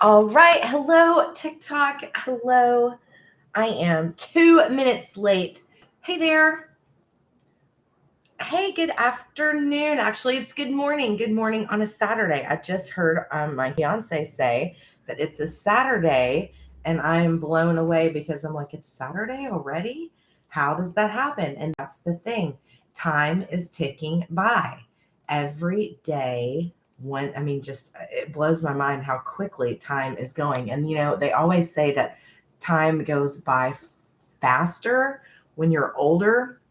All right. Hello, TikTok. Hello. I am 2 minutes late. Hey there. Hey, good afternoon. Actually, it's good morning. Good morning on a Saturday. I just heard my fiance say that it's a Saturday, and I'm blown away because I'm like, it's Saturday already? How does that happen? And that's the thing. Time is ticking by every day. Just it blows my mind how quickly time is going. And, they always say that time goes by faster when you're older,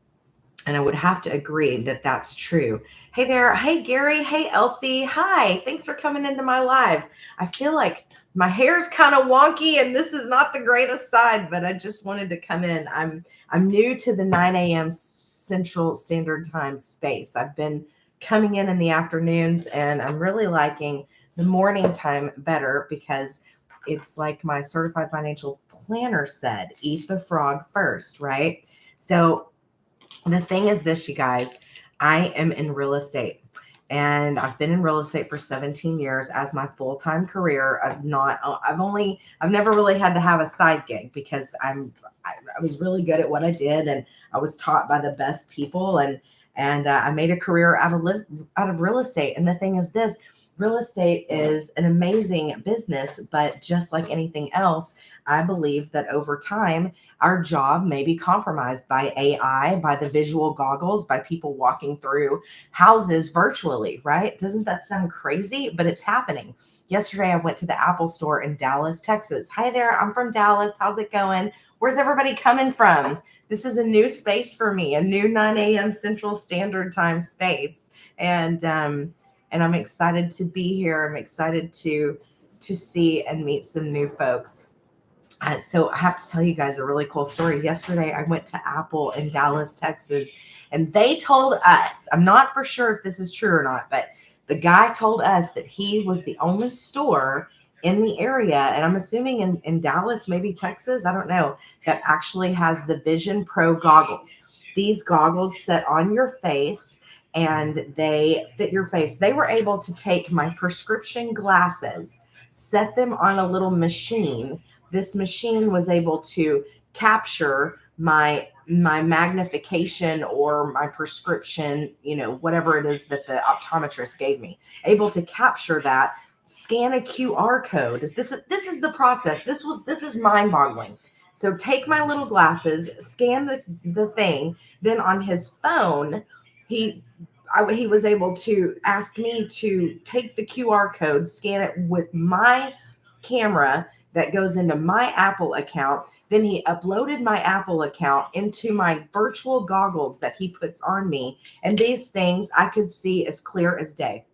and I would have to agree that that's true. Hey there. Hey, Gary. Hey, Elsie. Hi. Thanks for coming into my live. I feel like my hair's kind of wonky and this is not the greatest side, but I just wanted to come in. I'm new to the 9 a.m. Central Standard Time space. I've been coming in the afternoons, and I'm really liking the morning time better because it's like my certified financial planner said, eat the frog first, right? So the thing is this, you guys, I am in real estate, and I've been in real estate for 17 years as my full-time career. I've never really had to have a side gig because I was really good at what I did, and I was taught by the best people, and I made a career out of real estate. And the thing is this, real estate is an amazing business, but just like anything else, I believe that over time, our job may be compromised by AI, by the visual goggles, by people walking through houses virtually, right? Doesn't that sound crazy? But it's happening. Yesterday, I went to the Apple store in Dallas, Texas. Hi there, I'm from Dallas. How's it going? Where's everybody coming from? This is a new space for me, a new 9 a.m. Central Standard Time space. And I'm excited to be here. I'm excited to see and meet some new folks. So I have to tell you guys a really cool story. Yesterday, I went to Apple in Dallas, Texas, and they told us, I'm not for sure if this is true or not, but the guy told us that he was the only store in the area, and I'm assuming in Dallas, maybe Texas, I don't know, that actually has the Vision Pro goggles. These goggles sit on your face and they fit your face. They were able to take my prescription glasses, set them on a little machine. This machine was able to capture my magnification or my prescription, whatever it is that the optometrist gave me, able to capture that, scan a QR code. This is the process. This is mind-boggling. So take my little glasses, scan the thing, then on his phone, he was able to ask me to take the QR code, scan it with my camera that goes into my Apple account. Then he uploaded my Apple account into my virtual goggles that he puts on me. And these things I could see as clear as day.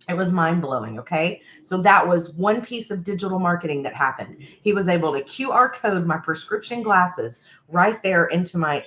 It was mind blowing. Okay. So that was one piece of digital marketing that happened. He was able to QR code my prescription glasses right there into my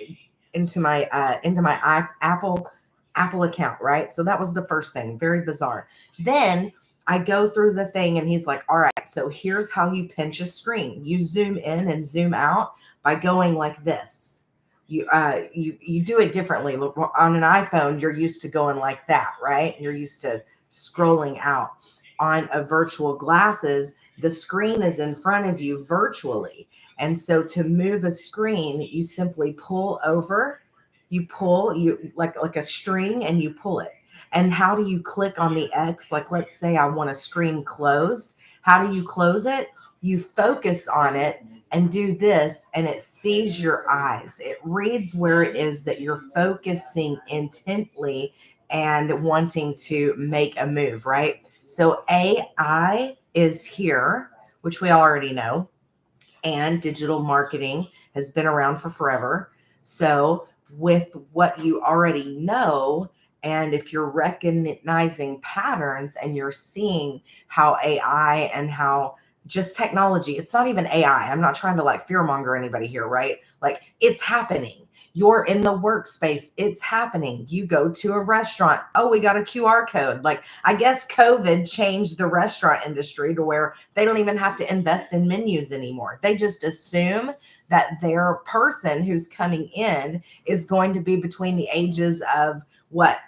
Apple account, right? So that was the first thing, very bizarre. Then I go through the thing and he's like, all right, so here's how you pinch a screen. You zoom in and zoom out by going like this. You do it differently. Look, on an iPhone, you're used to going like that, right? You're used to scrolling out. On a virtual glasses, the screen is in front of you virtually. And so to move a screen, you simply pull over, you like a string, and you pull it. And how do you click on the X? Like, let's say I want a screen closed. How do you close it? You focus on it and do this, and it sees your eyes. It reads where it is that you're focusing intently and wanting to make a move, right? So AI is here, which we already know, and digital marketing has been around for forever. So, with what you already know, and if you're recognizing patterns and you're seeing how AI and how just technology, it's not even AI. I'm not trying to like fearmonger anybody here, right? Like, it's happening. You're in the workspace, it's happening. You go to a restaurant, oh, we got a QR code. Like, I guess COVID changed the restaurant industry to where they don't even have to invest in menus anymore. They just assume that their person who's coming in is going to be between the ages of what,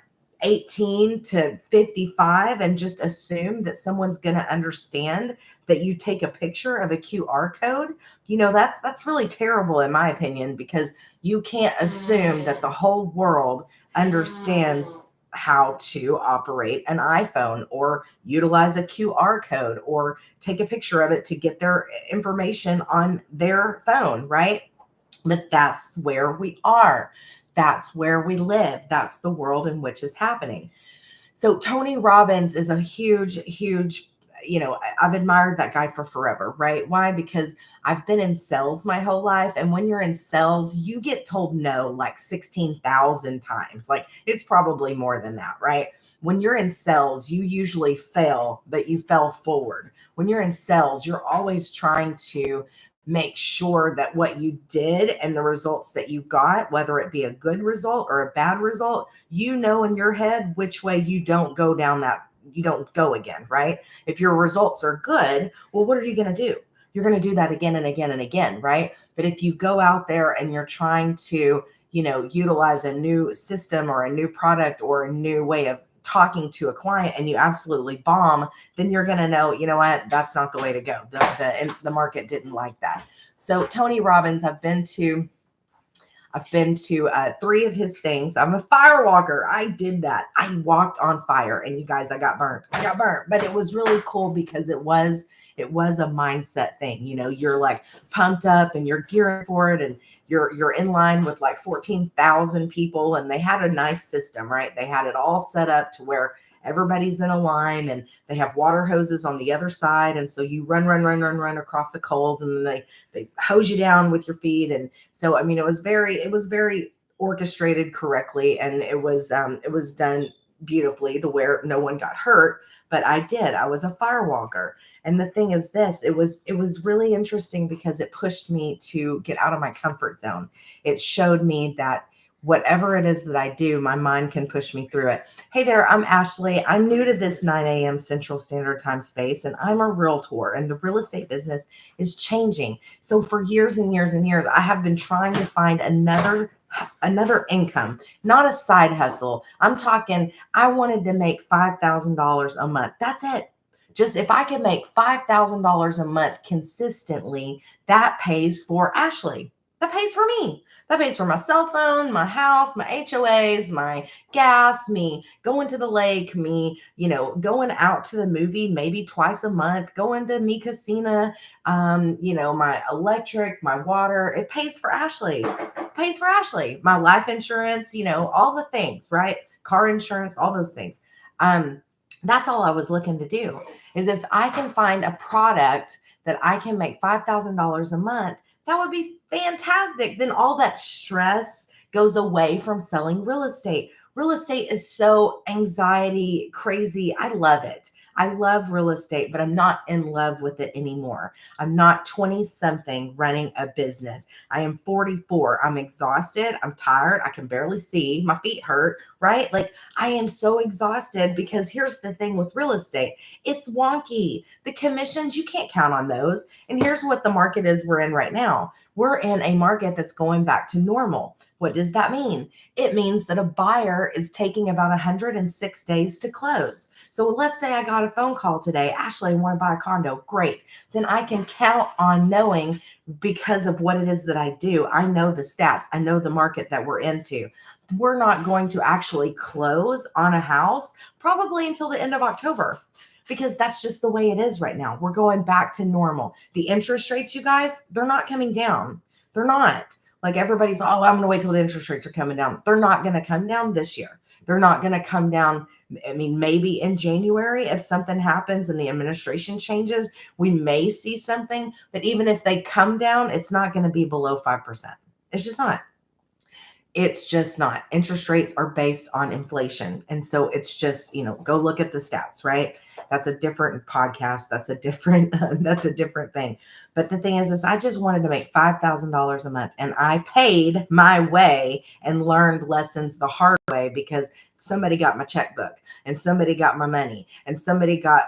18 to 55 and just assume that someone's going to understand that you take a picture of a QR code, that's really terrible in my opinion, because you can't assume that the whole world understands how to operate an iPhone or utilize a QR code or take a picture of it to get their information on their phone, right? But that's where we are. That's where we live. That's the world in which is happening. So Tony Robbins is a huge, I've admired that guy for forever, right? Why? Because I've been in sales my whole life. And when you're in sales, you get told no like 16,000 times. Like it's probably more than that, right? When you're in sales, you usually fail, but you fell forward. When you're in sales, you're always trying to make sure that what you did and the results that you got, whether it be a good result or a bad result, in your head which way you don't go down that, you don't go again, right? If your results are good, well, what are you going to do? You're going to do that again and again and again, right? But if you go out there and you're trying to, utilize a new system or a new product or a new way of talking to a client and you absolutely bomb, then you're going to know, what, that's not the way to go. The market didn't like that. So Tony Robbins, I've been to 3 of his things. I'm a fire walker. I did that. I walked on fire, and you guys, I got burnt, but it was really cool because it was a mindset thing. You're like pumped up and you're gearing for it, and you're in line with like 14,000 people, and they had a nice system, right? They had it all set up to where everybody's in a line, and they have water hoses on the other side. And so you run across the coals, and then they hose you down with your feet. And so, it was very orchestrated correctly. And it was done beautifully to where no one got hurt. But I was a firewalker. And the thing is this, it was really interesting because it pushed me to get out of my comfort zone. It showed me that whatever it is that I do, my mind can push me through it. Hey there, I'm Ashley. I'm new to this 9 a.m. Central Standard Time space, and I'm a realtor, and the real estate business is changing. So for years and years and years, I have been trying to find another income, not a side hustle. I'm talking, I wanted to make $5,000 a month. That's it. Just if I can make $5,000 a month consistently, that pays for Ashley. That pays for me. That pays for my cell phone, my house, my HOAs, my gas, me going to the lake, me, going out to the movie maybe twice a month, going to Mi Casina, my electric, my water. It pays for Ashley. It pays for Ashley. My life insurance, all the things, right? Car insurance, all those things. That's all I was looking to do, is if I can find a product that I can make $5,000 a month, that would be fantastic. Then all that stress goes away from selling real estate. Real estate is so anxiety crazy. I love it. I love real estate, but I'm not in love with it anymore. I'm not 20 something running a business. I am 44. I'm exhausted. I'm tired. I can barely see. My feet hurt, right? Like I am so exhausted because here's the thing with real estate. It's wonky. The commissions, you can't count on those. And here's what the market is we're in right now. We're in a market that's going back to normal. What does that mean? It means that a buyer is taking about 106 days to close. So let's say I got a phone call today, Ashley, I want to buy a condo. Great. Then I can count on knowing, because of what it is that I do, I know the stats. I know the market that we're into. We're not going to actually close on a house probably until the end of October, because that's just the way it is right now. We're going back to normal. The interest rates, you guys, they're not coming down. They're not. Like everybody's, I'm going to wait till the interest rates are coming down. They're not going to come down this year. They're not going to come down. Maybe in January, if something happens and the administration changes, we may see something. But even if they come down, it's not going to be below 5%. It's just not. It's just not. Interest rates are based on inflation. And so it's just, go look at the stats, right? That's a different podcast. That's a different thing. But the thing is I just wanted to make $5,000 a month, and I paid my way and learned lessons the hard way, because somebody got my checkbook and somebody got my money and somebody got,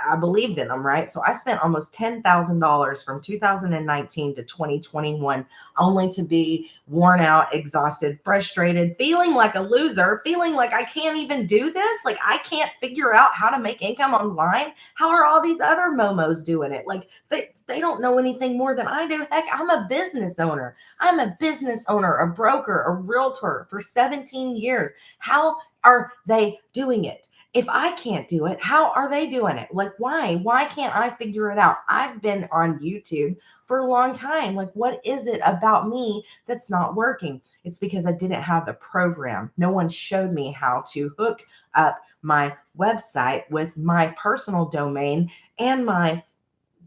I believed in them, right? So I spent almost $10,000 from 2019 to 2021 only to be worn out, exhausted, frustrated, feeling like a loser, feeling like I can't even do this. Like I can't figure out how to make income online. How are all these other momos doing it? Like they don't know anything more than I do. Heck, I'm a business owner. I'm a business owner, a broker, a realtor for 17 years. How are they doing it? If I can't do it, how are they doing it? Like, why? Why can't I figure it out? I've been on YouTube for a long time. Like, what is it about me that's not working? It's because I didn't have the program. No one showed me how to hook up my website with my personal domain and my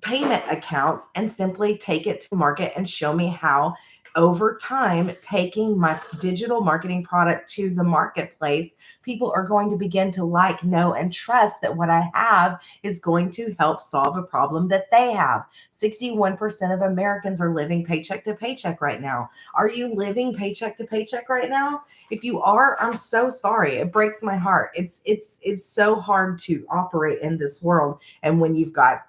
payment accounts and simply take it to market and show me how over time taking my digital marketing product to the marketplace, people are going to begin to like, know, and trust that what I have is going to help solve a problem that they have. 61% of Americans are living paycheck to paycheck right now. Are you living paycheck to paycheck right now? If you are, I'm so sorry. It breaks my heart. It's so hard to operate in this world. And when you've got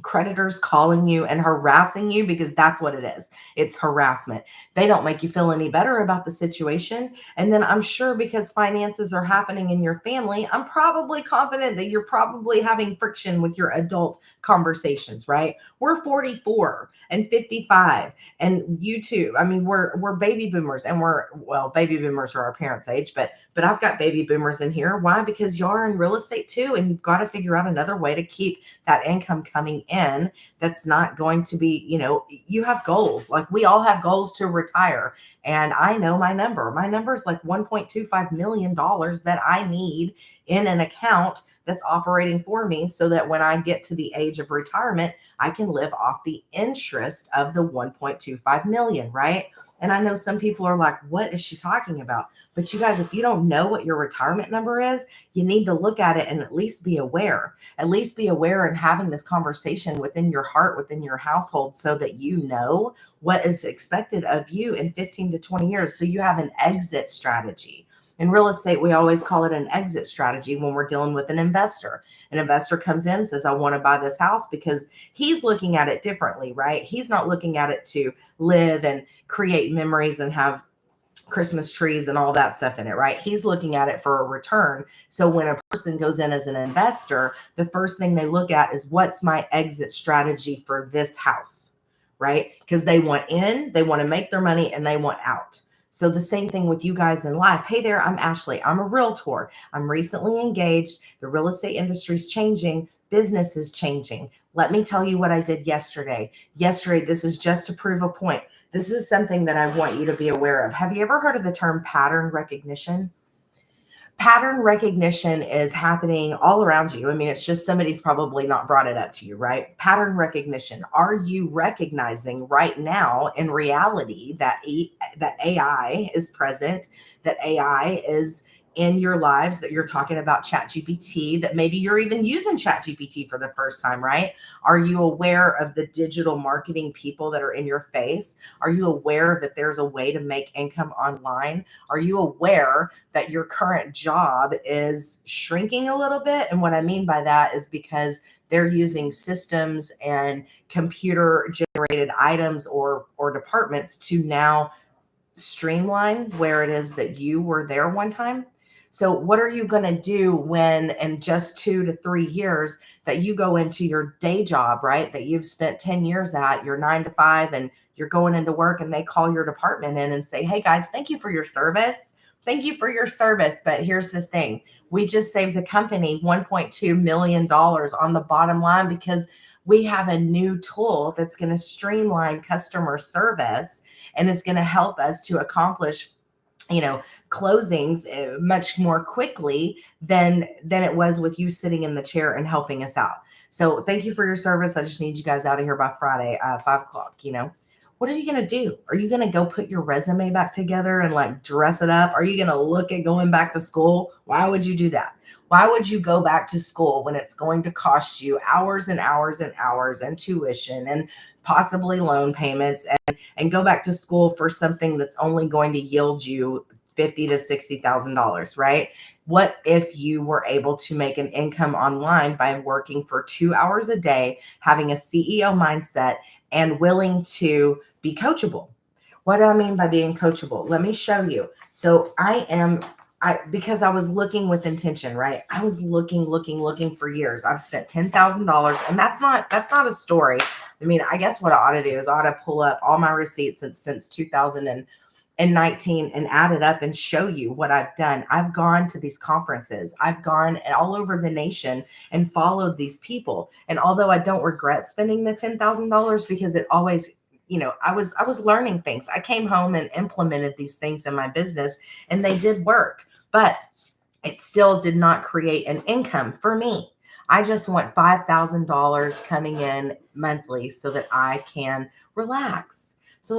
creditors calling you and harassing you, because that's what it is. It's harassment. They don't make you feel any better about the situation. And then I'm sure because finances are happening in your family, I'm probably confident that you're probably having friction with your adult conversations, right? We're 44 and 55 and YouTube. I mean, we're baby boomers and baby boomers are our parents' age, but I've got baby boomers in here. Why? Because y'all are in real estate too. And you've got to figure out another way to keep that income coming in that's not going to be, you have goals. Like we all have goals to retire. And I know my number. My number is like $1.25 million that I need in an account that's operating for me so that when I get to the age of retirement, I can live off the interest of the 1.25 million, right? And I know some people are like, what is she talking about? But you guys, if you don't know what your retirement number is, you need to look at it and at least be aware. At least be aware and having this conversation within your heart, within your household, so that you know what is expected of you in 15 to 20 years. So you have an exit strategy. In real estate, we always call it an exit strategy when we're dealing with an investor. An investor comes in and says, I want to buy this house because he's looking at it differently, right? He's not looking at it to live and create memories and have Christmas trees and all that stuff in it, right? He's looking at it for a return. So when a person goes in as an investor, the first thing they look at is what's my exit strategy for this house, right? Because they want in, they want to make their money, and they want out. So the same thing with you guys in life. Hey there, I'm Ashley. I'm a realtor. I'm recently engaged. The real estate industry is changing. Business is changing. Let me tell you what I did yesterday. Yesterday, this is just to prove a point. This is something that I want you to be aware of. Have you ever heard of the term pattern recognition? Pattern recognition is happening all around you. I mean, it's just somebody's probably not brought it up to you, right? Pattern recognition. Are you recognizing right now in reality that that AI is present, that AI is in your lives, that you're talking about ChatGPT, that maybe you're even using ChatGPT for the first time, right? Are you aware of the digital marketing people that are in your face? Are you aware that there's a way to make income online? Are you aware that your current job is shrinking a little bit? And what I mean by that is because they're using systems and computer generated items or departments to now streamline where it is that you were there one time. So what are you going to do when in just 2 to 3 years that you go into your day job, right? That you've spent 10 years at your 9 to 5 and you're going into work and they call your department in and say, hey guys, thank you for your service. Thank you for your service. But here's the thing. We just saved the company $1.2 million on the bottom line because we have a new tool that's going to streamline customer service and it's going to help us to accomplish closings much more quickly than it was with you sitting in the chair and helping us out. So thank you for your service. I just need you guys out of here by Friday, 5 o'clock. What are you going to do? Are you going to go put your resume back together and like dress it up? Are you going to look at going back to school? Why would you do that? Why would you go back to school when it's going to cost you hours and hours and hours and tuition and possibly loan payments and go back to school for something that's only going to yield you $50,000 to $60,000, right? What if you were able to make an income online by working for 2 hours a day, having a CEO mindset, and willing to be coachable? What do I mean by being coachable? Let me show you. So because I was looking with intention, right? I was looking for years. I've spent $10,000, and that's not a story. I mean, I guess what I ought to do is I ought to pull up all my receipts since 2019 and add it up and show you what I've done. I've gone to these conferences. I've gone all over the nation and followed these people. And although I don't regret spending the $10,000 because it always, I was learning things. I came home and implemented these things in my business, and they did work, but it still did not create an income for me. I just want $5,000 coming in monthly so that I can relax, and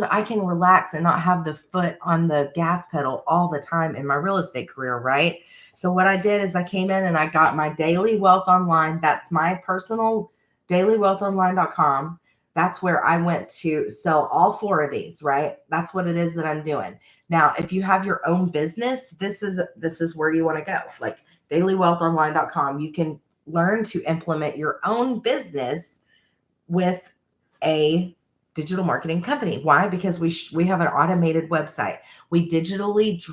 not have the foot on the gas pedal all the time in my real estate career, right? So what I did is I came in and I got my Daily Wealth Online. That's my personal dailywealthonline.com. That's where I went to sell all 4 of these, right? That's what it is that I'm doing. Now, if you have your own business, this is where you want to go. Like dailywealthonline.com, you can learn to implement your own business with a digital marketing company. Why? Because we have an automated website. We digitally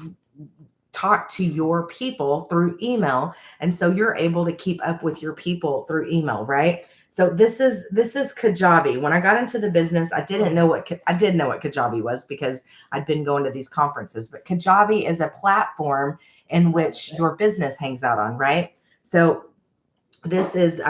talk to your people through email, and so you're able to keep up with your people through email, right? So this is Kajabi. When I got into the business, I did know what Kajabi was because I'd been going to these conferences. But Kajabi is a platform in which your business hangs out on, right? So this is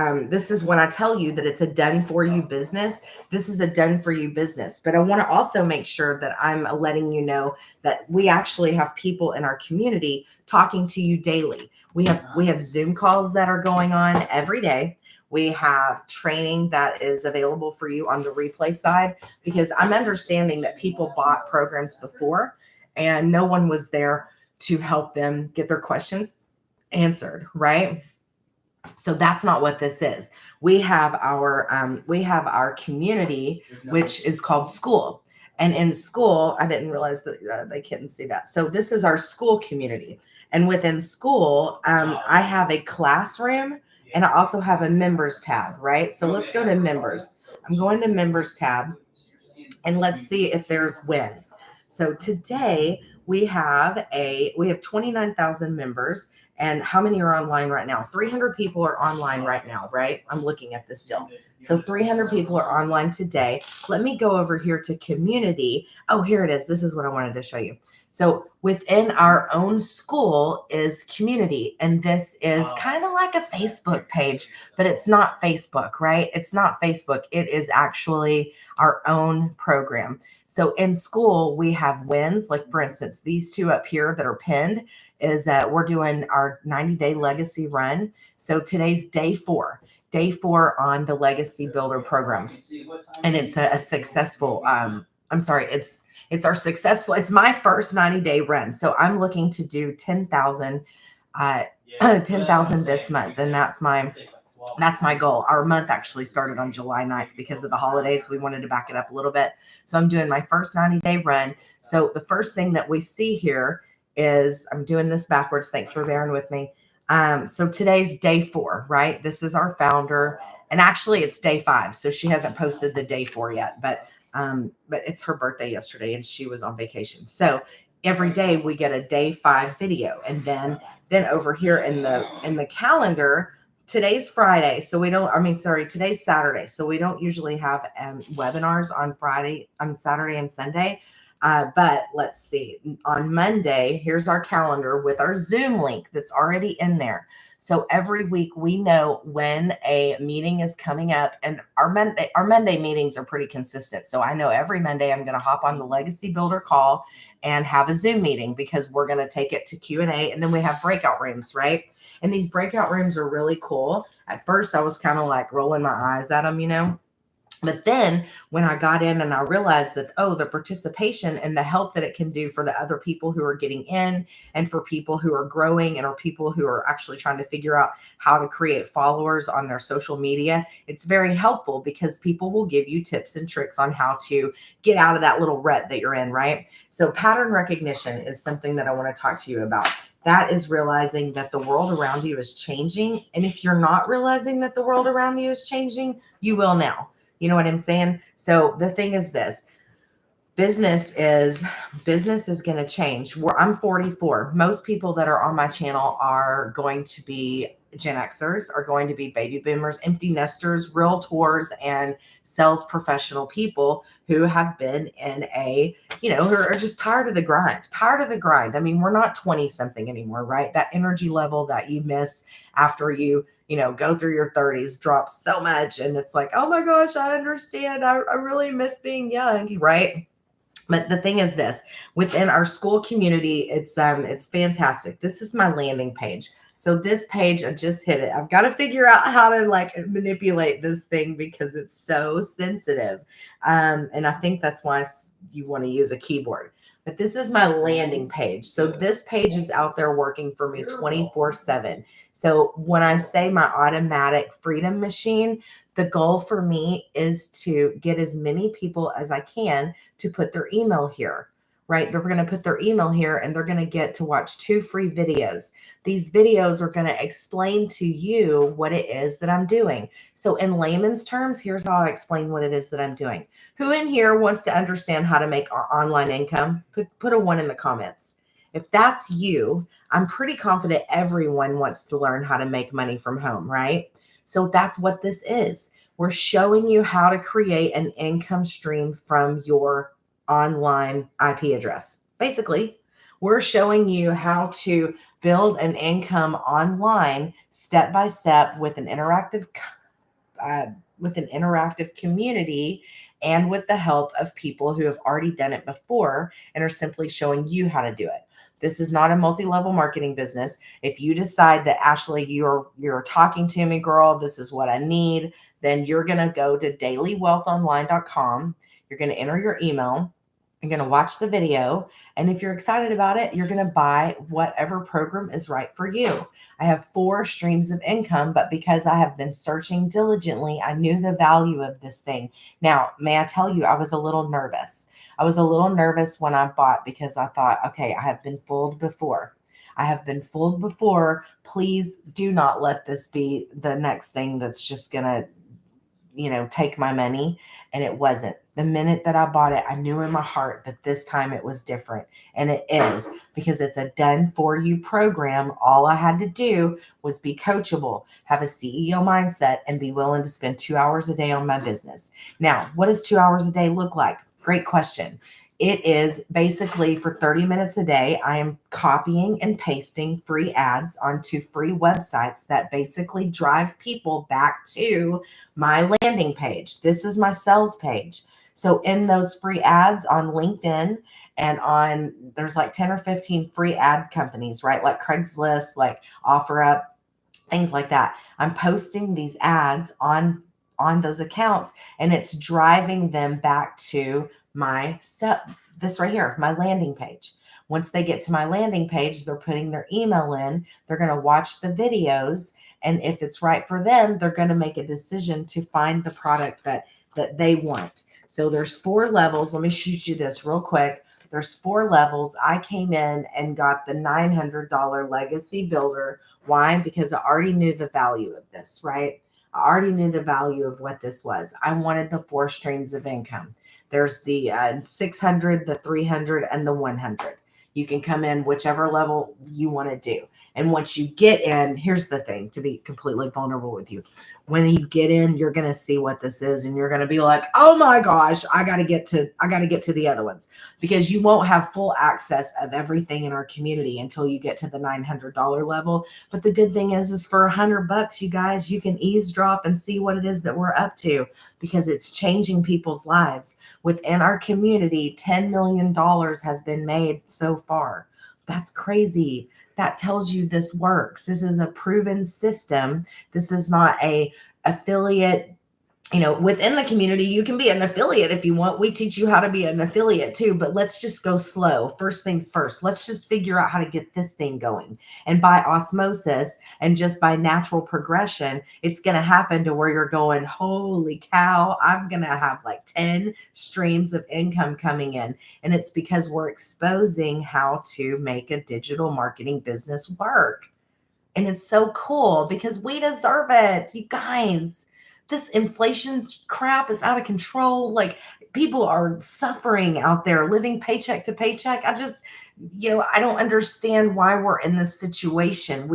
when I tell you that it's a done for you business. This is a done for you business. But I want to also make sure that I'm letting you know that we actually have people in our community talking to you daily. We have Zoom calls that are going on every day. We have training that is available for you on the replay side, because I'm understanding that people bought programs before and no one was there to help them get their questions answered, right? So that's not what this is. We have our community, which is called School. And in School, I didn't realize that they couldn't see that. So this is our School community. And within School, I have a classroom, and I also have a members tab, right? So let's go to members. I'm going to members tab, and let's see if there's wins. So today we have 29,000 members. And how many are online right now? 300 people are online right now, right? I'm looking at this deal. So 300 people are online today. Let me go over here to community. Oh, here it is. This is what I wanted to show you. So within our own school is community. And this is kind of like a Facebook page, but it's not Facebook, right? It's not Facebook. It is actually our own program. So in School, we have wins. Like for instance, these 2 up here that are pinned is that we're doing our 90-day legacy run. So today's day 4 on the Legacy Builder program. And it's a successful, it's my first 90-day run. So I'm looking to do 10,000 this month. And that's my goal. Our month actually started on July 9th because of the holidays. We wanted to back it up a little bit. So I'm doing my first 90-day run. So the first thing that we see here is, I'm doing this backwards. Thanks for bearing with me. So today's day 4, right? This is our founder, and actually it's day 5. So she hasn't posted the day 4 yet, but it's her birthday yesterday and she was on vacation. So every day we get a day 5 video. And then over here in the calendar, today's Friday. So today's Saturday. So we don't usually have webinars on Saturday and Sunday. But let's see, on Monday, here's our calendar with our Zoom link that's already in there. So every week we know when a meeting is coming up, and our Monday meetings are pretty consistent. So I know every Monday I'm going to hop on the Legacy Builder call and have a Zoom meeting, because we're going to take it to Q&A, and then we have breakout rooms, right? And these breakout rooms are really cool. At first I was kind of like rolling my eyes at them, But then when I got in and I realized that, oh, the participation and the help that it can do for the other people who are getting in and for people who are growing and are people who are actually trying to figure out how to create followers on their social media, it's very helpful because people will give you tips and tricks on how to get out of that little rut that you're in, right? So pattern recognition is something that I want to talk to you about. That is realizing that the world around you is changing. And if you're not realizing that the world around you is changing, you will now. You know what I'm saying? So the thing is this, business is going to change. I'm 44. Most people that are on my channel are going to be Gen Xers, are going to be baby boomers, empty nesters, realtors, and sales professional people who have been in who are just tired of the grind. I mean, we're not 20 something anymore, right? That energy level that you miss after you go through your 30s drops so much. And it's like, oh my gosh, I understand. I really miss being young, right? But the thing is this, within our school community, it's fantastic. This is my landing page. So this page, I just hit it. I've got to figure out how to like manipulate this thing because it's so sensitive. And I think that's why you want to use a keyboard. But this is my landing page. So this page is out there working for me 24/7. So when I say my automatic freedom machine, the goal for me is to get as many people as I can to put their email here, right? They're going to put their email here and they're going to get to watch 2 free videos. These videos are going to explain to you what it is that I'm doing. So in layman's terms, here's how I explain what it is that I'm doing. Who in here wants to understand how to make online income? Put a 1 in the comments. If that's you, I'm pretty confident everyone wants to learn how to make money from home, right? So that's what this is. We're showing you how to create an income stream from your online IP address. Basically, we're showing you how to build an income online step by step with an interactive community and with the help of people who have already done it before and are simply showing you how to do it. This is not a multi-level marketing business. If you decide that, Ashley, you're talking to me, girl, this is what I need, then you're going to go to dailywealthonline.com. You're going to enter your email. You're going to watch the video. And if you're excited about it, you're going to buy whatever program is right for you. I have 4 streams of income, but because I have been searching diligently, I knew the value of this thing. Now, may I tell you, I was a little nervous. I was a little nervous when I bought because I thought, okay, I have been fooled before. I have been fooled before. Please do not let this be the next thing that's just going to take my money. And it wasn't. The minute that I bought it, I knew in my heart that this time it was different. And it is, because it's a done for you program. All I had to do was be coachable, have a CEO mindset, and be willing to spend 2 hours a day on my business. Now, what does 2 hours a day look like? Great question. It is basically for 30 minutes a day, I am copying and pasting free ads onto free websites that basically drive people back to my landing page. This is my sales page. So in those free ads on LinkedIn and there's like 10 or 15 free ad companies, right? Like Craigslist, like OfferUp, things like that. I'm posting these ads on those accounts and it's driving them back to this right here, my landing page. Once they get to my landing page, they're putting their email in, they're going to watch the videos, and if it's right for them, they're going to make a decision to find the product that they want. So there's 4 levels. Let me shoot you this real quick. There's 4 levels. I came in and got the $900 legacy builder. Why? Because I already knew the value of this, right? I already knew the value of what this was. I wanted the 4 streams of income. There's the 600, the 300, and the 100. You can come in whichever level you want to do. And once you get in, here's the thing, to be completely vulnerable with you. When you get in, you're going to see what this is and you're going to be like, "Oh my gosh, I got to get to the other ones," because you won't have full access of everything in our community until you get to the $900 level. But the good thing is for $100, you guys, you can eavesdrop and see what it is that we're up to, because it's changing people's lives. Within our community, $10 million has been made so far. That's crazy. That tells you this works. This is a proven system. This is not a affiliate within the community, you can be an affiliate if you want. We teach you how to be an affiliate too, but let's just go slow. First things first, let's just figure out how to get this thing going. And by osmosis and just by natural progression, it's going to happen to where you're going, holy cow, I'm going to have like 10 streams of income coming in. And it's because we're exposing how to make a digital marketing business work. And it's so cool because we deserve it, you guys. This inflation crap is out of control. Like, people are suffering out there, living paycheck to paycheck. I don't understand why we're in this situation.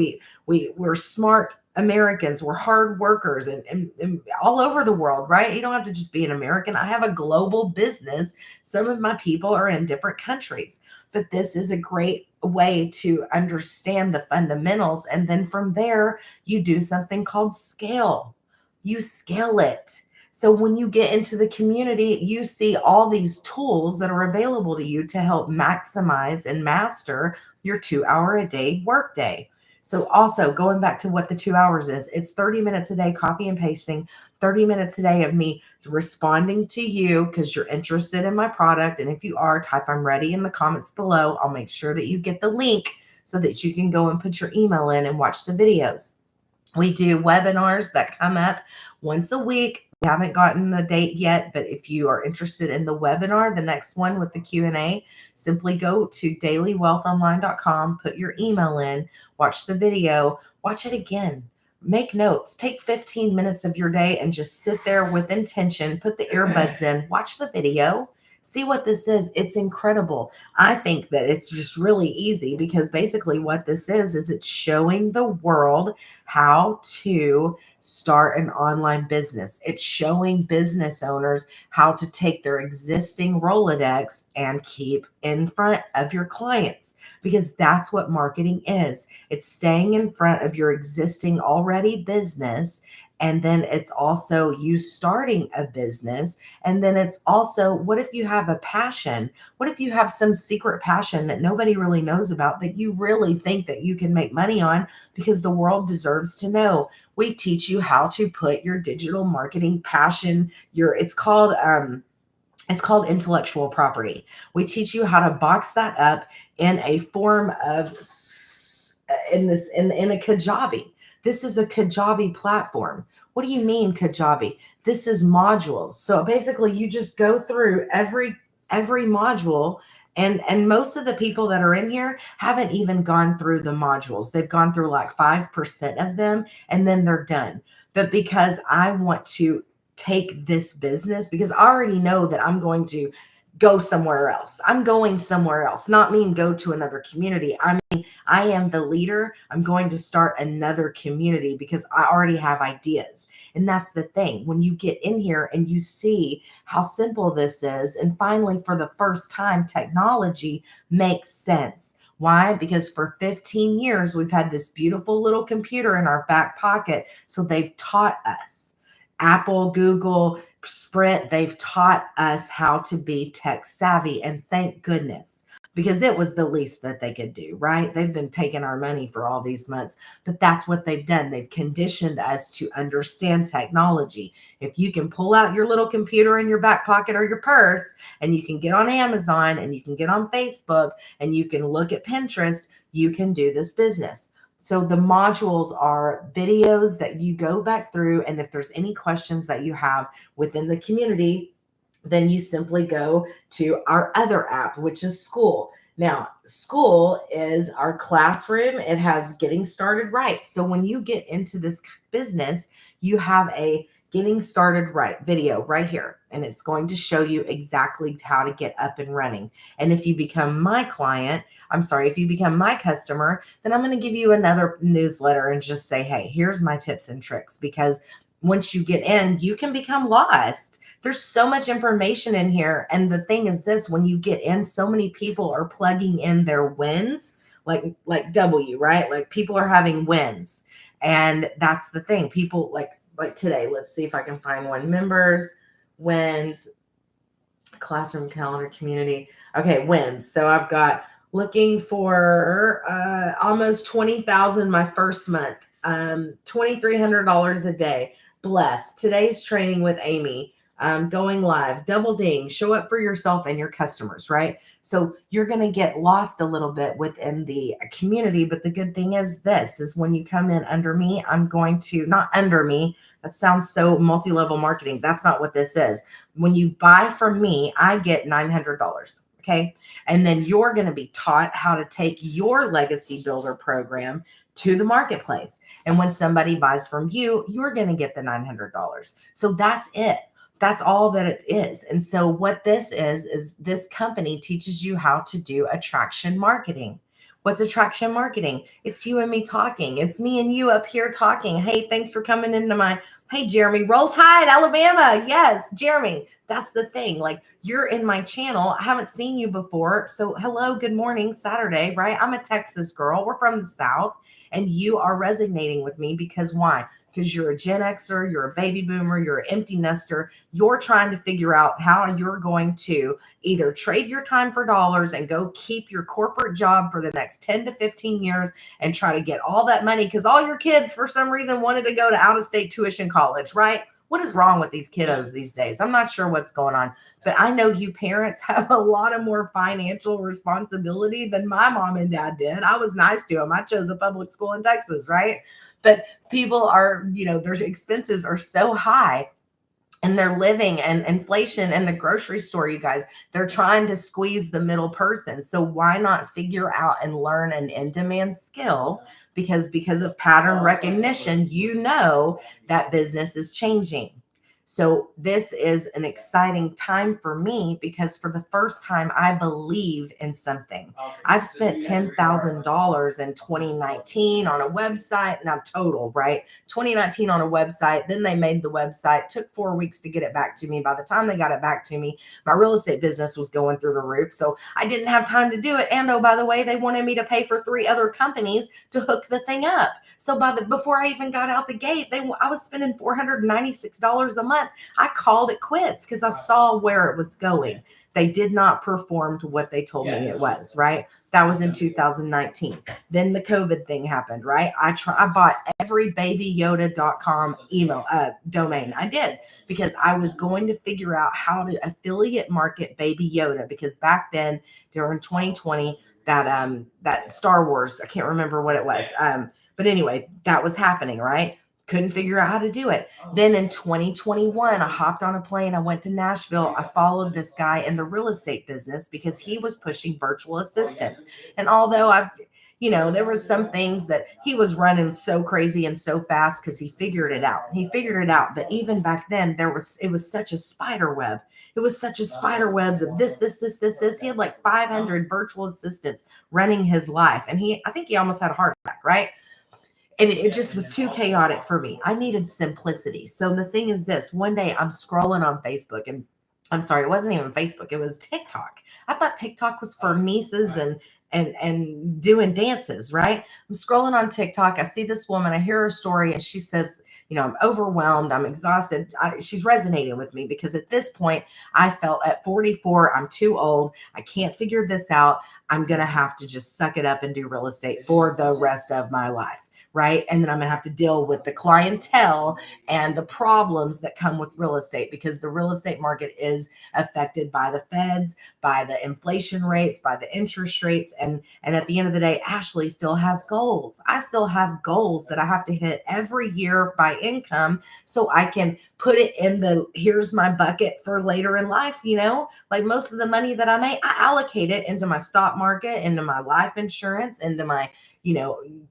We're smart Americans. We're hard workers and all over the world, right? You don't have to just be an American. I have a global business. Some of my people are in different countries, but this is a great way to understand the fundamentals. And then from there, you do something called scale. You scale it. So when you get into the community, you see all these tools that are available to you to help maximize and master your 2 hour a day workday. So also going back to what the 2 hours is, it's 30 minutes a day copy and pasting, 30 minutes a day of me responding to you because you're interested in my product. And if you are, type I'm ready in the comments below. I'll make sure that you get the link so that you can go and put your email in and watch the videos. We do webinars that come up once a week. We haven't gotten the date yet, but if you are interested in the webinar, the next one with the Q&A, simply go to dailywealthonline.com, put your email in, watch the video, watch it again. Make notes, take 15 minutes of your day and just sit there with intention, put the earbuds in, watch the video, see what this is. It's incredible. I think that it's just really easy because basically what this is it's showing the world how to start an online business. It's showing business owners how to take their existing Rolodex and keep in front of your clients, because that's what marketing is. It's staying in front of your existing already business. And then it's also you starting a business. And then it's also, what if you have a passion? What if you have some secret passion that nobody really knows about that you really think that you can make money on? Because the world deserves to know. We teach you how to put your digital marketing passion, it's called intellectual property. We teach you how to box that up in a form of in a Kajabi. This is a Kajabi platform. What do you mean Kajabi? This is modules. So basically you just go through every module, and most of the people that are in here haven't even gone through the modules. They've gone through like 5% of them and then they're done. But because I want to take this business, because I already know that I'm going to go somewhere else. I'm going somewhere else. Not mean go to another community. I mean, I am the leader. I'm going to start another community because I already have ideas. And that's the thing. When you get in here and you see how simple this is, and finally, for the first time, technology makes sense. Why? Because for 15 years, we've had this beautiful little computer in our back pocket. So they've taught us. Apple, Google, Sprint, they've taught us how to be tech savvy, and thank goodness, because it was the least that they could do, right? They've been taking our money for all these months, but that's what they've done. They've conditioned us to understand technology. If you can pull out your little computer in your back pocket or your purse, and you can get on Amazon and you can get on Facebook and you can look at Pinterest, you can do this business. So the modules are videos that you go back through. And if there's any questions that you have within the community, then you simply go to our other app, which is School. Now, School is our classroom. It has Getting Started Right. So when you get into this business, you have a Getting Started Right video right here, and it's going to show you exactly how to get up and running. And if you become my if you become my customer, then I'm going to give you another newsletter and just say, hey, here's my tips and tricks, because once you get in, you can become lost. There's so much information in here. And the thing is this, when you get in, so many people are plugging in their wins, like W, right? Like people are having wins. And that's the thing. People like today, let's see if I can find one. Members, wins, classroom calendar, community. Okay, wins. So I've got looking for almost 20,000 my first month, $2,300 a day. blessed. Today's training with Amy, going live, double ding, show up for yourself and your customers, right? So you're going to get lost a little bit within the community. But the good thing is this is when you come in under me, I'm going to not under me. That sounds so multi-level marketing. That's not what this is. When you buy from me, I get $900. Okay. And then you're going to be taught how to take your legacy builder program to the marketplace. And when somebody buys from you, you're going to get the $900. So that's it. That's all that it is. And so what this is this company teaches you how to do attraction marketing. What's attraction marketing? It's you and me talking. It's me and you up here talking. Hey, thanks for coming into my, hey, Jeremy, Roll Tide, Alabama. Yes, Jeremy. That's the thing. Like, you're in my channel. I haven't seen you before. So hello, good morning, Saturday, right? I'm a Texas girl. We're from the South. And you are resonating with me because why? Because you're a Gen Xer, you're a baby boomer, you're an empty nester. You're trying to figure out how you're going to either trade your time for dollars and go keep your corporate job for the next 10 to 15 years and try to get all that money because all your kids, for some reason, wanted to go to out-of-state tuition college, right? What is wrong with these kiddos these days? I'm not sure what's going on, but I know you parents have a lot of more financial responsibility than my mom and dad did. I was nice to them. I chose a public school in Texas, right? But people are, their expenses are so high. And they're living and inflation and the grocery store, you guys, they're trying to squeeze the middle person. So why not figure out and learn an in-demand skill? Because of pattern recognition, that business is changing. So this is an exciting time for me because for the first time, I believe in something. I've spent $10,000 in 2019 on a website, now total, right? 2019 on a website. Then they made the website, took 4 weeks to get it back to me. By the time they got it back to me, my real estate business was going through the roof. So I didn't have time to do it. And oh, by the way, they wanted me to pay for 3 other companies to hook the thing up. So before I even got out the gate, I was spending $496 a month. I called it quits because I saw where it was going. They did not perform to what they told me it was, right? That was in 2019. Then the COVID thing happened, right? I bought every babyyoda.com email domain. I did because I was going to figure out how to affiliate market Baby Yoda because back then during 2020 that Star Wars, I can't remember what it was. But anyway, that was happening, right? Couldn't figure out how to do it. Then in 2021, I hopped on a plane. I went to Nashville. I followed this guy in the real estate business because he was pushing virtual assistants. And although there was some things that he was running so crazy and so fast because he figured it out. But even back then, it was such a spider web. It was such a spider webs of this. He had like 500 virtual assistants running his life. And I think he almost had a heart attack, right? And it just was too chaotic for me. I needed simplicity. So the thing is this, one day I'm scrolling on Facebook and I'm sorry, it wasn't even Facebook. It was TikTok. I thought TikTok was for nieces and doing dances, right? I'm scrolling on TikTok. I see this woman. I hear her story and she says, I'm overwhelmed. I'm exhausted. She's resonating with me because at this point I felt at 44, I'm too old. I can't figure this out. I'm going to have to just suck it up and do real estate for the rest of my life. Right. And then I'm going to have to deal with the clientele and the problems that come with real estate because the real estate market is affected by the feds, by the inflation rates, by the interest rates. And at the end of the day, Ashley still has goals. I still have goals that I have to hit every year by income so I can put it in here's my bucket for later in life. Like most of the money that I make, I allocate it into my stock market, into my life insurance, into my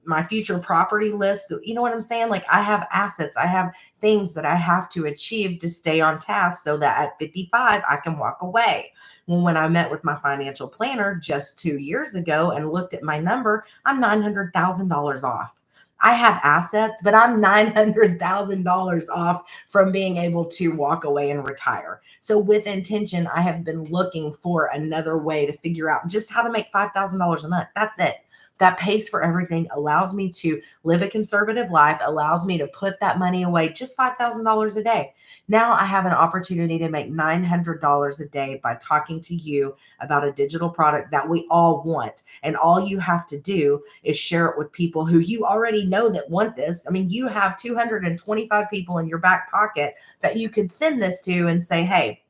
my future property list. You know what I'm saying? Like I have assets, I have things that I have to achieve to stay on task so that at 55, I can walk away. Well, when I met with my financial planner just 2 years ago and looked at my number, I'm $900,000 off. I have assets, but I'm $900,000 off from being able to walk away and retire. So with intention, I have been looking for another way to figure out just how to make $5,000 a month. That's it. that pays for everything, allows me to live a conservative life, allows me to put that money away, just $5,000 a day. Now I have an opportunity to make $900 a day by talking to you about a digital product that we all want. And all you have to do is share it with people who you already know that want this. I mean, you have 225 people in your back pocket that you could send this to and say, hey,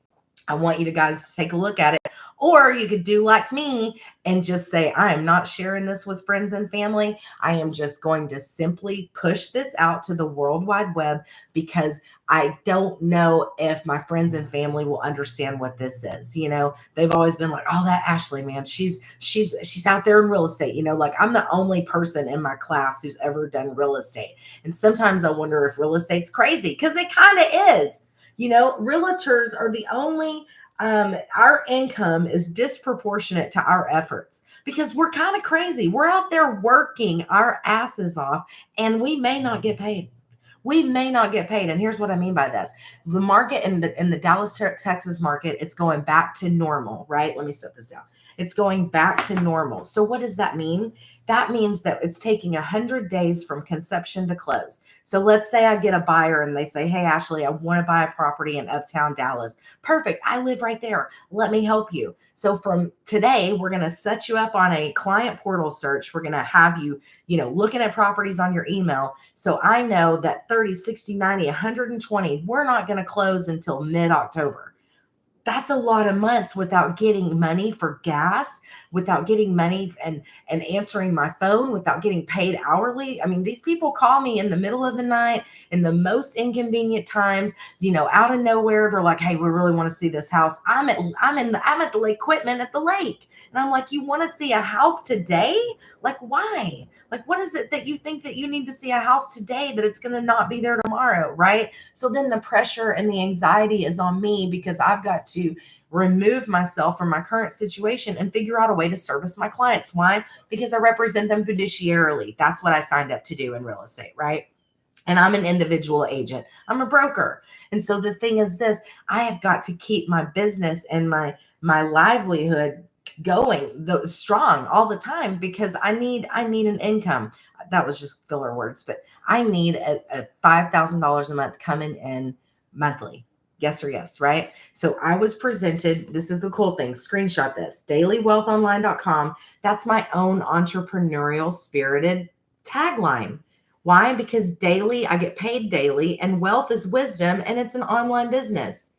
I want you guys to take a look at it. Or you could do like me and just say, I am not sharing this with friends and family. I am just going to simply push this out to the World Wide Web because I don't know if my friends and family will understand what this is. You know, they've always been like, oh, that Ashley, man, she's out there in real estate. You know, like I'm the only person in my class who's ever done real estate. And sometimes I wonder if real estate's crazy because it kind of is. You know, realtors are the only, our income is disproportionate to our efforts because we're kind of crazy. We're out there working our asses off and we may not get paid. We may not get paid. And here's what I mean by this. The market in the Dallas, Texas market, it's going back to normal, right? Let me set this down. It's going back to normal. So what does that mean? That means that it's taking 100 days from conception to close. So let's say I get a buyer and they say, hey, Ashley, I want to buy a property in Uptown Dallas. Perfect. I live right there. Let me help you. So from today, we're going to set you up on a client portal search. We're going to have you, looking at properties on your email. So I know that 30, 60, 90, 120, we're not going to close until mid-October. That's a lot of months without getting money for gas, without getting money and answering my phone, without getting paid hourly. I mean, these people call me in the middle of the night in the most inconvenient times, out of nowhere. They're like, hey, we really want to see this house. I'm at the Lake Quitman at the lake. And I'm like, you want to see a house today? Like, why? Like, what is it that you think that you need to see a house today that it's going to not be there tomorrow? Right. So then the pressure and the anxiety is on me because I've got to remove myself from my current situation and figure out a way to service my clients. Why? Because I represent them fiduciarily. That's what I signed up to do in real estate, right? And I'm an individual agent. I'm a broker. And so the thing is this, I have got to keep my business and my livelihood going strong all the time because I need an income. That was just filler words, but I need a $5,000 a month coming in monthly. Yes or yes, right? So I was presented, this is the cool thing, screenshot this, dailywealthonline.com. That's my own entrepreneurial spirited tagline. Why? Because daily, I get paid daily, and wealth is wisdom, and it's an online business.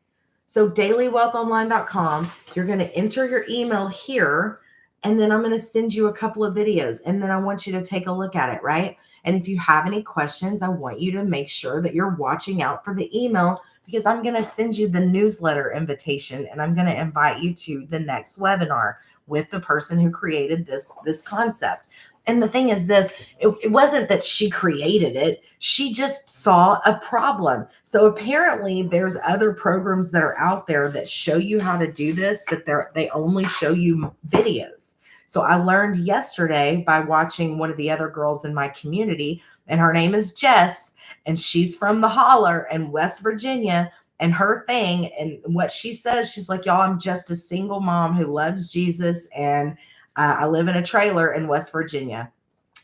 So dailywealthonline.com, you're going to enter your email here, and then I'm going to send you a couple of videos, and then I want you to take a look at it, right? And if you have any questions, I want you to make sure that you're watching out for the email because I'm going to send you the newsletter invitation, and I'm going to invite you to the next webinar with the person who created this concept. And the thing is this, it wasn't that she created it. She just saw a problem. So apparently there's other programs that are out there that show you how to do this, but they only show you videos. So I learned yesterday by watching one of the other girls in my community, and her name is Jess, and she's from the Holler in West Virginia. And her thing and what she says, she's like, y'all, I'm just a single mom who loves Jesus, and I live in a trailer in West Virginia.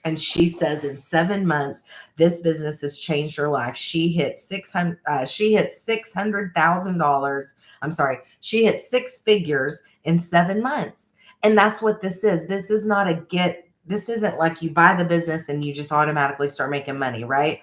And she says in 7 months, this business has changed her life. She hit $600,000. I'm sorry. She hit six figures in 7 months. And that's what this is. This is not this isn't like you buy the business and you just automatically start making money, right?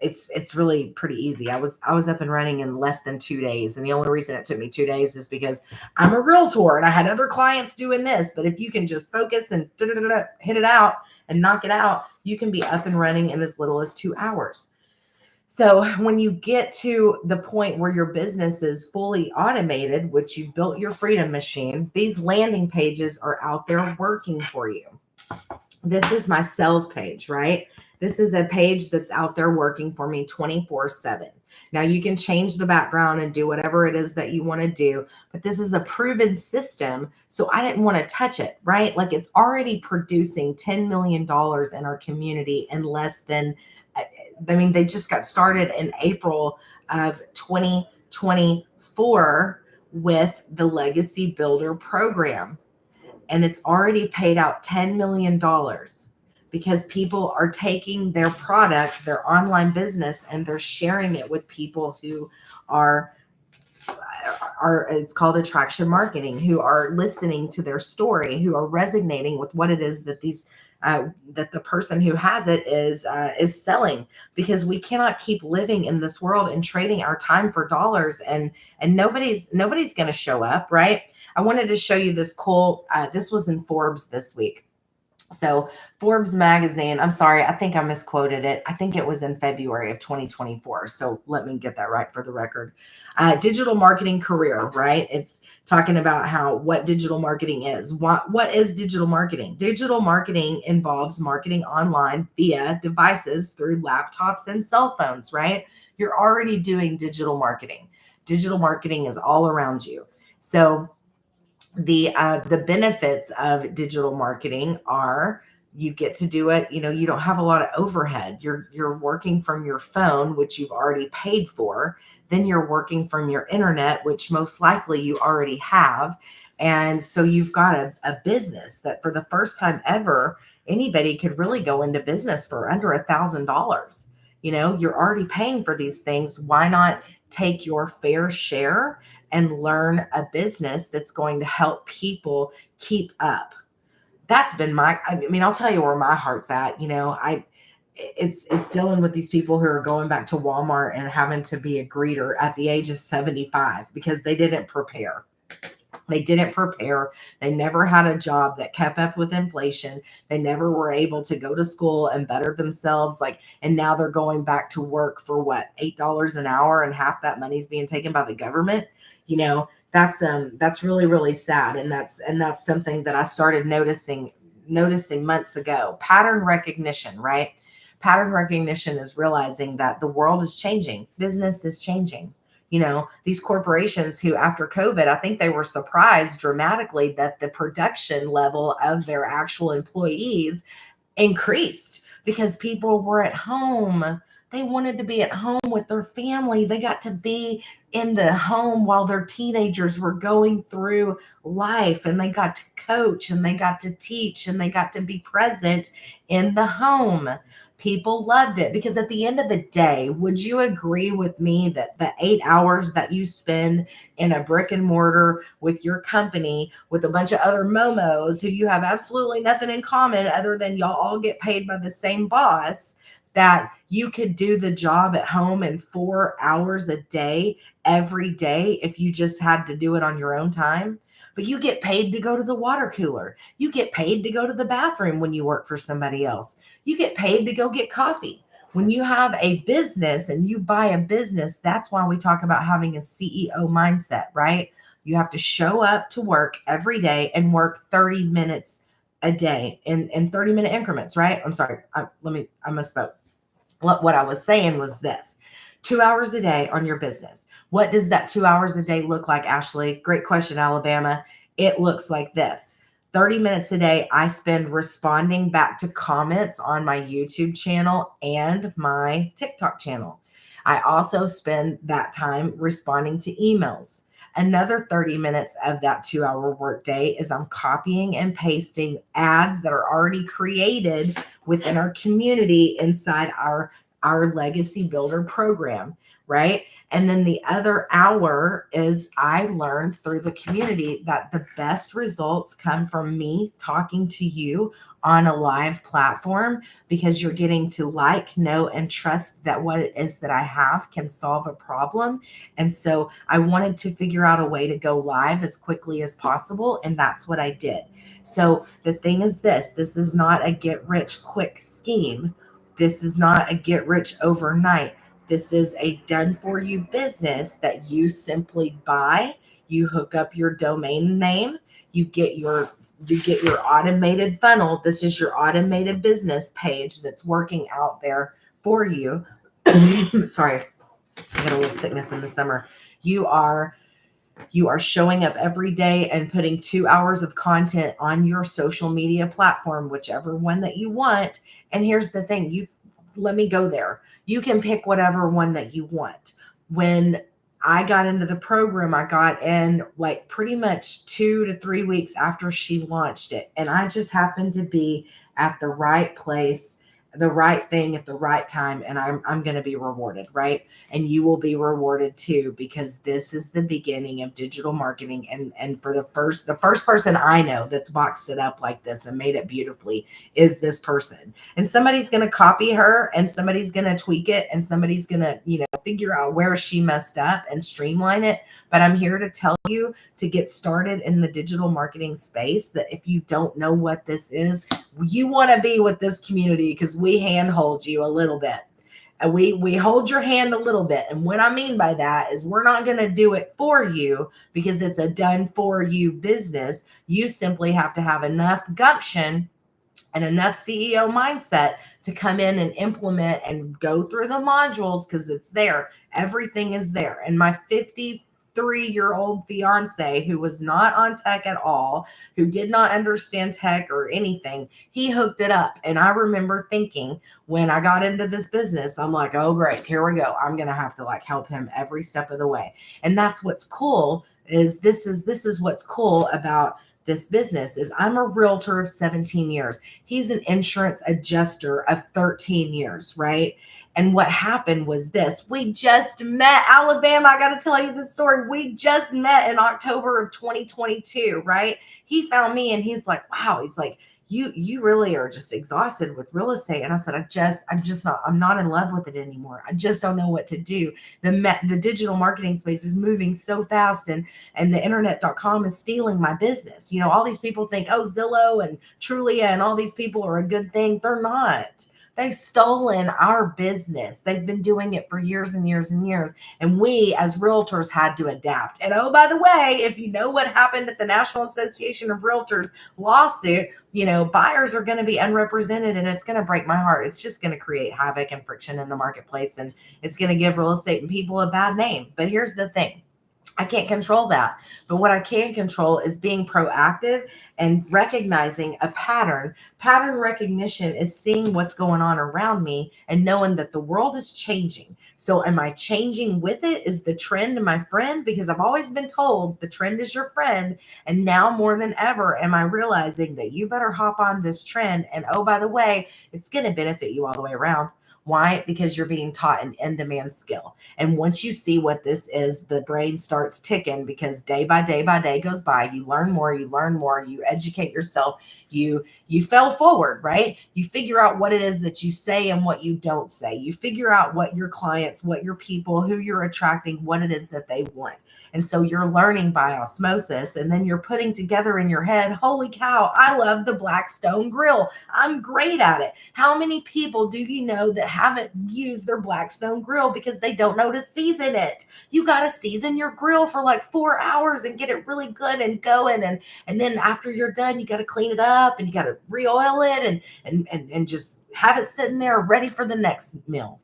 It's really pretty easy. I was up and running in less than 2 days. And the only reason it took me 2 days is because I'm a realtor and I had other clients doing this. But if you can just focus and hit it out and knock it out, you can be up and running in as little as 2 hours. So when you get to the point where your business is fully automated, which you built your freedom machine, these landing pages are out there working for you. This is my sales page, right? This is a page that's out there working for me 24/7. Now you can change the background and do whatever it is that you want to do, but this is a proven system. So I didn't want to touch it, right? Like it's already producing $10 million in our community in less than, they just got started in April of 2024 with the Legacy Builder program. And it's already paid out $10 million. because people are taking their product, their online business, and they're sharing it with people who are it's called attraction marketing, who are listening to their story, who are resonating with what it is that that the person who has it is selling. Because we cannot keep living in this world and trading our time for dollars, and nobody's going to show up, right? I wanted to show you this cool. This was in Forbes this week. So Forbes magazine, I'm sorry, I think I misquoted it. I think it was in February of 2024. So let me get that right for the record. Digital marketing career, right? It's talking about what digital marketing is. What is digital marketing? Digital marketing involves marketing online via devices through laptops and cell phones, right? You're already doing digital marketing. Digital marketing is all around you. So the benefits of digital marketing are you get to do it. You don't have a lot of overhead. You're working from your phone, which you've already paid for. Then you're working from your internet, which most likely you already have. And so you've got a business that for the first time ever, anybody could really go into business for under $1,000. You're already paying for these things. Why not take your fair share and learn a business that's going to help people keep up? That's been I'll tell you where my heart's at. It's dealing with these people who are going back to Walmart and having to be a greeter at the age of 75 because they didn't prepare. They didn't prepare. They never had a job that kept up with inflation. They never were able to go to school and better themselves. And now they're going back to work for what, $8 an hour, and half that money's being taken by the government. That's really, really sad. And that's something that I started noticing months ago. Pattern recognition, right? Pattern recognition is realizing that the world is changing. Business is changing. These corporations who after COVID, I think they were surprised dramatically that the production level of their actual employees increased because people were at home. They wanted to be at home with their family. They got to be in the home while their teenagers were going through life, and they got to coach, and they got to teach, and they got to be present in the home. People loved it because at the end of the day, would you agree with me that the 8 hours that you spend in a brick and mortar with your company with a bunch of other momos who you have absolutely nothing in common other than y'all all get paid by the same boss, that you could do the job at home in 4 hours a day, every day, if you just had to do it on your own time? But you get paid to go to the water cooler. You get paid to go to the bathroom when you work for somebody else. You get paid to go get coffee. When you have a business and you buy a business, that's why we talk about having a CEO mindset, right? You have to show up to work every day and work 30 minutes a day in 30-minute increments, right? I'm sorry. I misspoke. What I was saying was this: 2 hours a day on your business. What does that 2 hours a day look like, Ashley? Great question, Alabama. It looks like this. 30 minutes a day I spend responding back to comments on my YouTube channel and my TikTok channel. I also spend that time responding to emails. Another 30 minutes of that 2-hour workday is I'm copying and pasting ads that are already created within our community inside our Legacy Builder program, right? And then the other hour is I learned through the community that the best results come from me talking to you on a live platform, because you're getting to know, and trust that what it is that I have can solve a problem. And so I wanted to figure out a way to go live as quickly as possible. And that's what I did. So the thing is this is not a get rich quick scheme. This is not a get rich overnight. This is a done for you business that you simply buy. You hook up your domain name. You get your automated funnel. This is your automated business page that's working out there for you. Sorry, I got a little sickness in the summer. You are showing up every day and putting 2 hours of content on your social media platform, whichever one that you want. And here's the thing, let me go there. You can pick whatever one that you want. When I got into the program, I got in pretty much 2 to 3 weeks after she launched it. And I just happened to be at the right place, the right thing at the right time, and I'm going to be rewarded, right? And you will be rewarded too, because this is the beginning of digital marketing. And for the first person I know that's boxed it up like this and made it beautifully is this person. And somebody's going to copy her, and somebody's going to tweak it, and somebody's going to, figure out where she messed up and streamline it. But I'm here to tell you to get started in the digital marketing space, that if you don't know what this is, you want to be with this community, because we handhold you a little bit. And we hold your hand a little bit. And what I mean by that is, we're not going to do it for you, because it's a done for you business. You simply have to have enough gumption and enough CEO mindset to come in and implement and go through the modules, because it's there. Everything is there. And my 53-year-old fiance, who was not on tech at all, who did not understand tech or anything, he hooked it up. And I remember thinking, when I got into this business, I'm like, oh, great, here we go. I'm going to have to help him every step of the way. And that's what's cool, is this is what's cool about this business, is I'm a realtor of 17 years. He's an insurance adjuster of 13 years, right? And what happened was this: we just met, Alabama. I got to tell you the story. We just met in October of 2022, right? He found me and he's like, wow. He's like, you really are just exhausted with real estate. And I said, I'm not in love with it anymore. I just don't know what to do. The digital marketing space is moving so fast, and the internet.com is stealing my business. All these people think, oh, Zillow and Trulia and all these people are a good thing. They're not. They've stolen our business. They've been doing it for years and years and years. And we as realtors had to adapt. And oh, by the way, if you know what happened at the National Association of Realtors lawsuit, buyers are going to be unrepresented, and it's going to break my heart. It's just going to create havoc and friction in the marketplace, and it's going to give real estate and people a bad name. But here's the thing. I can't control that. But what I can control is being proactive and recognizing a pattern. Pattern recognition is seeing what's going on around me and knowing that the world is changing. So am I changing with it? Is the trend my friend? Because I've always been told the trend is your friend. And now more than ever, am I realizing that you better hop on this trend. And oh, by the way, it's going to benefit you all the way around. Why? Because you're being taught an in-demand skill. And once you see what this is, the brain starts ticking, because day by day goes by, you learn more, you educate yourself, you fail forward, right? You figure out what it is that you say and what you don't say. You figure out what your clients, what your people, who you're attracting, what it is that they want. And so you're learning by osmosis, and then you're putting together in your head, holy cow, I love the Blackstone grill. I'm great at it. How many people do you know that haven't used their Blackstone grill because they don't know to season it? You got to season your grill for 4 hours and get it really good and going. And then after you're done, you got to clean it up, and you got to re-oil it and just have it sitting there ready for the next meal.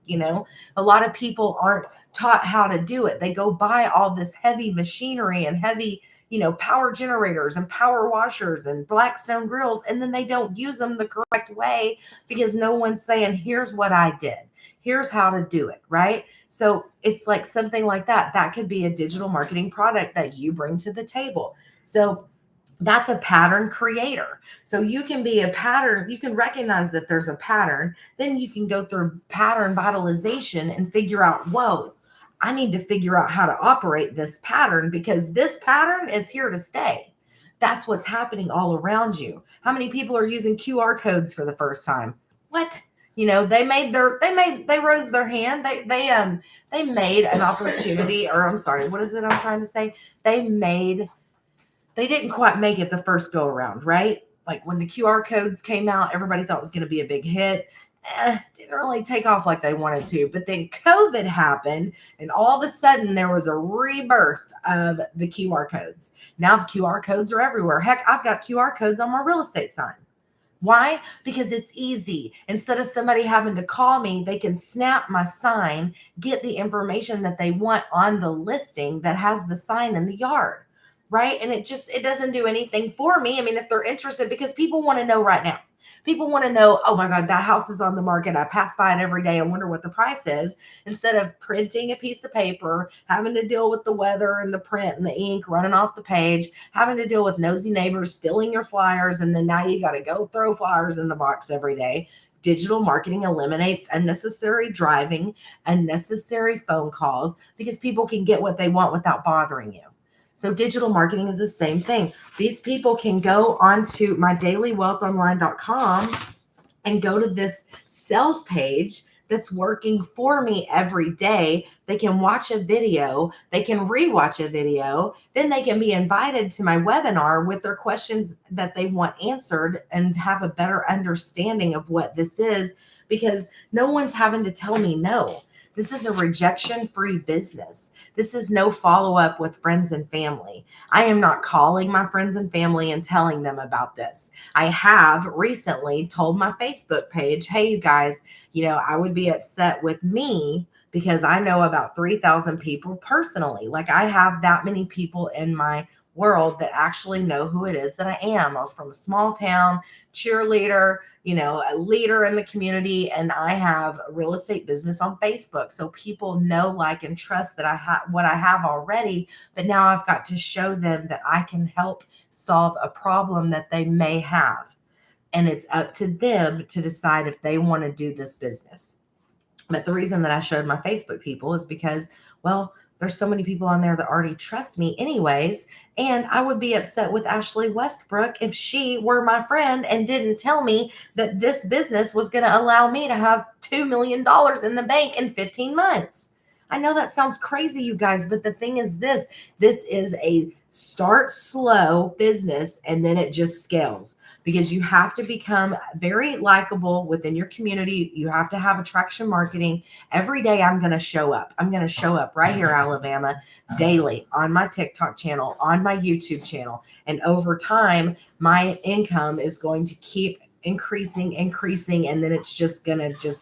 A lot of people aren't taught how to do it. They go buy all this heavy machinery and heavy, power generators and power washers and Blackstone grills, and then they don't use them the correct way, because no one's saying, here's what I did. Here's how to do it, right? So it's like something like that. That could be a digital marketing product that you bring to the table. So that's a pattern creator. So you can be a pattern. You can recognize that there's a pattern. Then you can go through pattern vitalization and figure out, whoa, I need to figure out how to operate this pattern, because this pattern is here to stay. That's what's happening all around you. How many people are using QR codes for the first time? What? They rose their hand. They made an opportunity, or I'm sorry, what is it I'm trying to say? They didn't quite make it the first go around, right? Like when the QR codes came out, everybody thought it was going to be a big hit. Didn't really take off like they wanted to. But then COVID happened, and all of a sudden there was a rebirth of the QR codes. Now the QR codes are everywhere. Heck, I've got QR codes on my real estate sign. Why? Because it's easy. Instead of somebody having to call me, they can snap my sign, get the information that they want on the listing that has the sign in the yard, right? And it doesn't do anything for me. I mean, if they're interested, because people want to know right now. People want to know, oh my God, that house is on the market. I pass by it every day. I wonder what the price is. Instead of printing a piece of paper, having to deal with the weather and the print and the ink running off the page, having to deal with nosy neighbors stealing your flyers, and then now you got to go throw flyers in the box every day. Digital marketing eliminates unnecessary driving, unnecessary phone calls, because people can get what they want without bothering you. So digital marketing is the same thing. These people can go onto mydailywealthonline.com and go to this sales page that's working for me every day. They can watch a video, they can rewatch a video, then they can be invited to my webinar with their questions that they want answered and have a better understanding of what this is, because no one's having to tell me no. This is a rejection-free business. This is no follow-up with friends and family. I am not calling my friends and family and telling them about this. I have recently told my Facebook page, hey, you guys, I would be upset with me because I know about 3,000 people personally. Like, I have that many people in my world that actually know who it is that I am. I was from a small town, cheerleader, a leader in the community, and I have a real estate business on Facebook. So people know, like, and trust that I have what I have already, but now I've got to show them that I can help solve a problem that they may have. And it's up to them to decide if they want to do this business. But the reason that I showed my Facebook people is because, well, there's so many people on there that already trust me anyways. And I would be upset with Ashley Westbrook if she were my friend and didn't tell me that this business was going to allow me to have $2 million in the bank in 15 months. I know that sounds crazy, you guys, but the thing is this is a start slow business, and then it just scales, because you have to become very likable within your community. You have to have attraction marketing. Every day I'm going to show up. I'm going to show up right here, Alabama, daily on my TikTok channel, on my YouTube channel. And over time, my income is going to keep increasing. And then it's just going to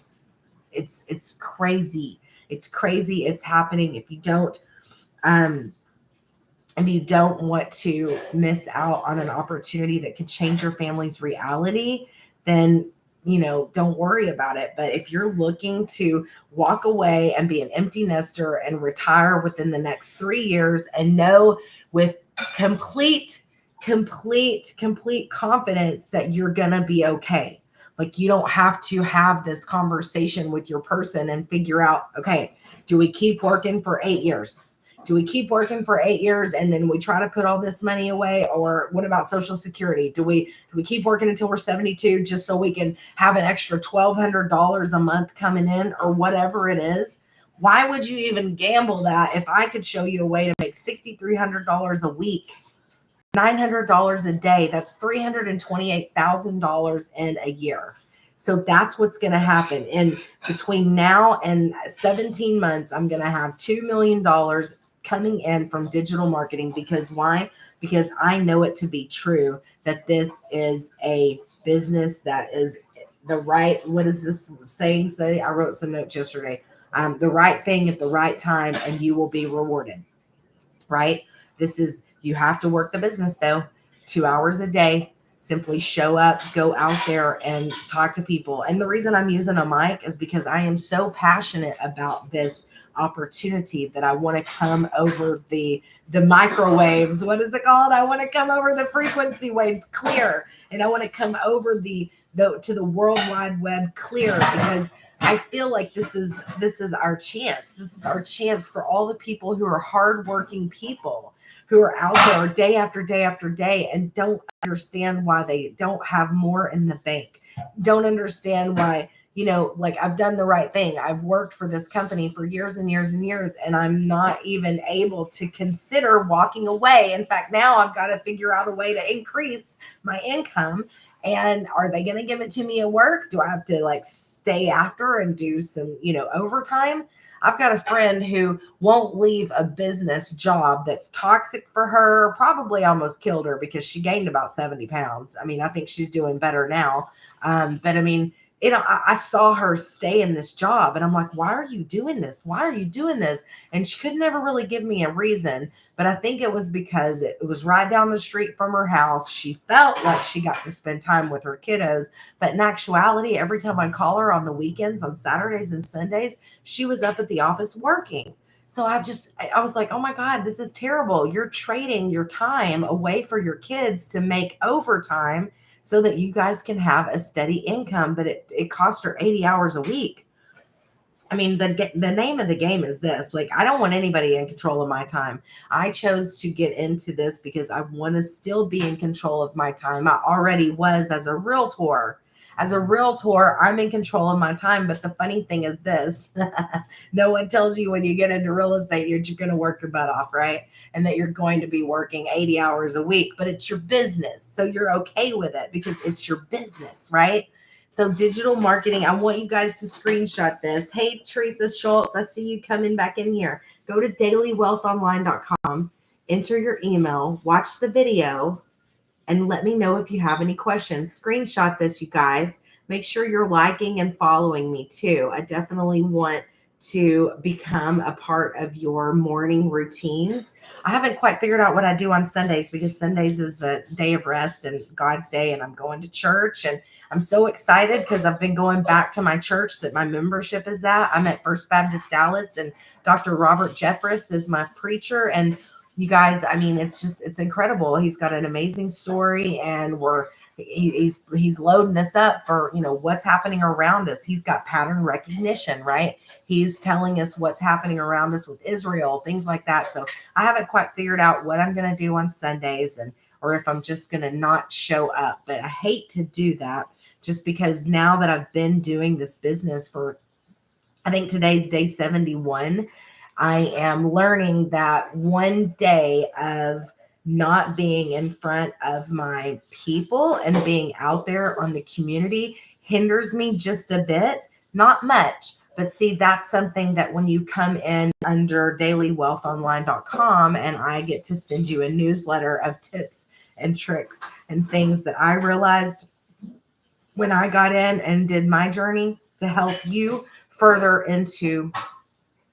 it's crazy. It's crazy. It's happening. If you don't want to miss out on an opportunity that could change your family's reality, then, don't worry about it. But if you're looking to walk away and be an empty nester and retire within the next 3 years and know with complete confidence that you're going to be okay. Like, you don't have to have this conversation with your person and figure out, okay, do we keep working for 8 years? Do we keep working for 8 years and then we try to put all this money away? Or what about Social Security? Do we keep working until we're 72 just so we can have an extra $1,200 a month coming in, or whatever it is? Why would you even gamble that if I could show you a way to make $6,300 a week, $900 a day? That's $328,000 in a year. So that's what's going to happen. In between now and 17 months, I'm going to have $2 million coming in from digital marketing. Because why? Because I know it to be true that this is a business that is the right, what is this saying say? I wrote some notes yesterday. The right thing at the right time, and you will be rewarded, right? You have to work the business though, 2 hours a day. Simply show up, go out there and talk to people. And the reason I'm using a mic is because I am so passionate about this opportunity that I want to come over the microwaves. What is it called? I want to come over the frequency waves clear. And I want to come over to the World Wide Web clear, because I feel like this is our chance. This is our chance for all the people who are hardworking people, who are out there day after day after day and don't understand why they don't have more in the bank. Don't understand why, like, I've done the right thing. I've worked for this company for years and years and years, and I'm not even able to consider walking away. In fact, now I've got to figure out a way to increase my income. And are they going to give it to me at work? Do I have to like stay after and do some, overtime? I've got a friend who won't leave a business job that's toxic for her, probably almost killed her because she gained about 70 pounds. I mean, I think she's doing better now. But I mean, I saw her stay in this job, and I'm like, why are you doing this? Why are you doing this? And she could never really give me a reason, but I think it was because it was right down the street from her house. She felt like she got to spend time with her kiddos, but in actuality, every time I call her on the weekends, on Saturdays and Sundays, she was up at the office working. So I was like, oh my God, this is terrible. You're trading your time away for your kids to make overtime so that you guys can have a steady income, but it cost her 80 hours a week. I mean, the name of the game is this. Like, I don't want anybody in control of my time. I chose to get into this because I want to still be in control of my time. I already was as a realtor. As a realtor, I'm in control of my time. But the funny thing is this, no one tells you when you get into real estate, you're going to work your butt off, right? And that you're going to be working 80 hours a week, but it's your business. So you're okay with it because it's your business, right? So digital marketing, I want you guys to screenshot this. Hey, Teresa Schultz, I see you coming back in here. Go to dailywealthonline.com, enter your email, watch the video, and let me know if you have any questions. Screenshot this, you guys. Make sure you're liking and following me too. I definitely want to become a part of your morning routines. I haven't quite figured out what I do on Sundays because Sundays is the day of rest and God's day, and I'm going to church. And I'm so excited because I've been going back to my church that my membership is at. I'm at First Baptist Dallas, and Dr. Robert Jeffress is my preacher. And you guys, I mean, it's incredible. He's got an amazing story, and he's loading us up for, what's happening around us. He's got pattern recognition, right? He's telling us what's happening around us with Israel, things like that. So I haven't quite figured out what I'm going to do on Sundays, or if I'm just going to not show up. But I hate to do that just because now that I've been doing this business for, I think today's day 71, I am learning that one day of not being in front of my people and being out there on the community hinders me just a bit, not much. But see, that's something that when you come in under dailywealthonline.com, and I get to send you a newsletter of tips and tricks and things that I realized when I got in and did my journey to help you further into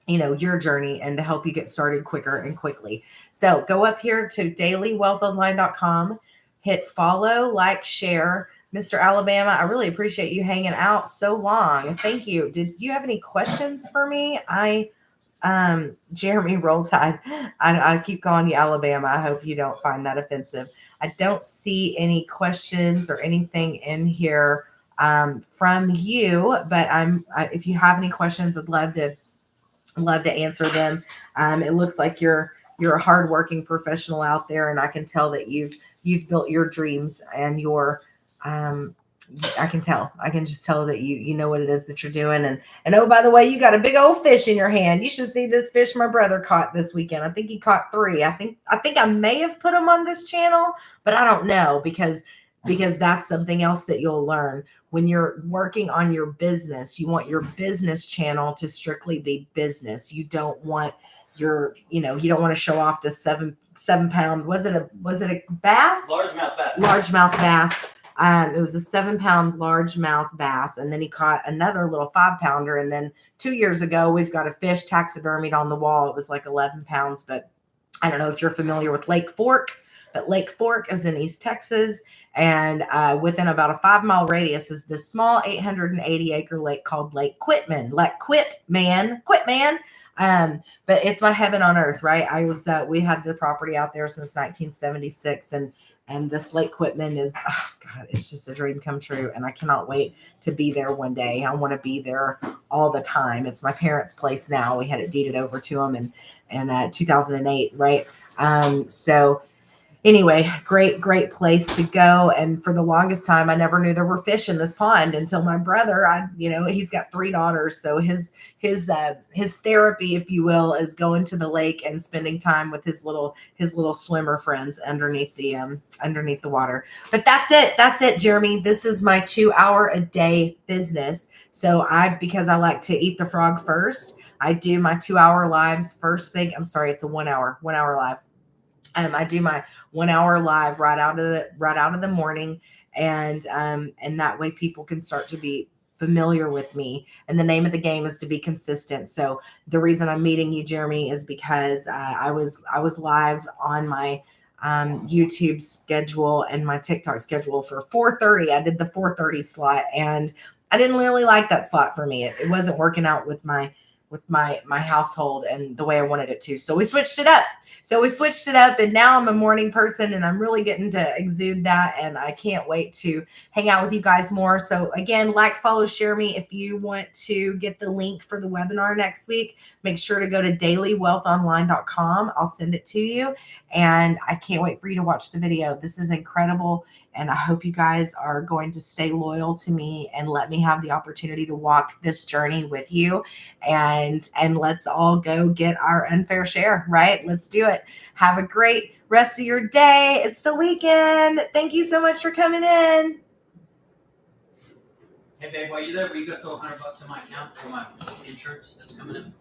your journey and to help you get started quicker and quickly. So go up here to dailywealthonline.com, hit follow, like, share. Mr. Alabama, I really appreciate you hanging out so long. Thank you. Did you have any questions for me? Jeremy Roll Tide, I keep calling you Alabama. I hope you don't find that offensive. I don't see any questions or anything in here from you, but if you have any questions, I'd love to answer them. It looks like you're a hardworking professional out there, and I can tell that you've built your dreams and I can just tell that you know what it is that you're doing. And oh, by the way, you got a big old fish in your hand. You should see this fish my brother caught this weekend. I think he caught 3. I think I may have put them on this channel, but I don't know because that's something else that you'll learn when you're working on your business. You want your business channel to strictly be business. You don't want you don't want to show off this 7-pound. Was it a bass? Largemouth bass. It was a 7-pound largemouth bass, and then he caught another little 5-pounder. And then 2 years ago, we've got a fish taxidermied on the wall. It was like 11 pounds, but I don't know if you're familiar with Lake Fork, but Lake Fork is in East Texas, and within about a 5-mile radius is this small 880-acre lake called Lake Quitman. Quitman. But it's my heaven on earth, right? We had the property out there since 1976, and this Lake Quitman is, God, it's just a dream come true. And I cannot wait to be there one day. I want to be there all the time. It's my parents' place now. We had it deeded over to them in 2008, right? So anyway, great place to go. And for the longest time, I never knew there were fish in this pond until my brother, he's got 3 daughters. So his therapy, if you will, is going to the lake and spending time with his little swimmer friends underneath the water. But that's it, Jeremy. This is my 2-hour a day business. So because I like to eat the frog first, I do my 2-hour lives first thing. I'm sorry, it's a 1 hour live. I do my 1 hour live right out of the morning, and that way people can start to be familiar with me. And the name of the game is to be consistent. So the reason I'm meeting you, Jeremy, is because I was live on my YouTube schedule and my TikTok schedule for 4:30. I did the 4:30 slot, and I didn't really like that slot for me. It wasn't working out with my household and the way I wanted it to. So we switched it up. And now I'm a morning person, and I'm really getting to exude that, and I can't wait to hang out with you guys more. So again, like, follow, share me. If you want to get the link for the webinar next week, make sure to go to dailywealthonline.com. I'll send it to you, and I can't wait for you to watch the video. This is incredible, and I hope you guys are going to stay loyal to me and let me have the opportunity to walk this journey with you, and let's all go get our unfair share, right? Let's do it. Have a great rest of your day. It's the weekend. Thank you so much for coming in. Hey babe, while you're there, will you go throw $100 in my account for my insurance that's coming in?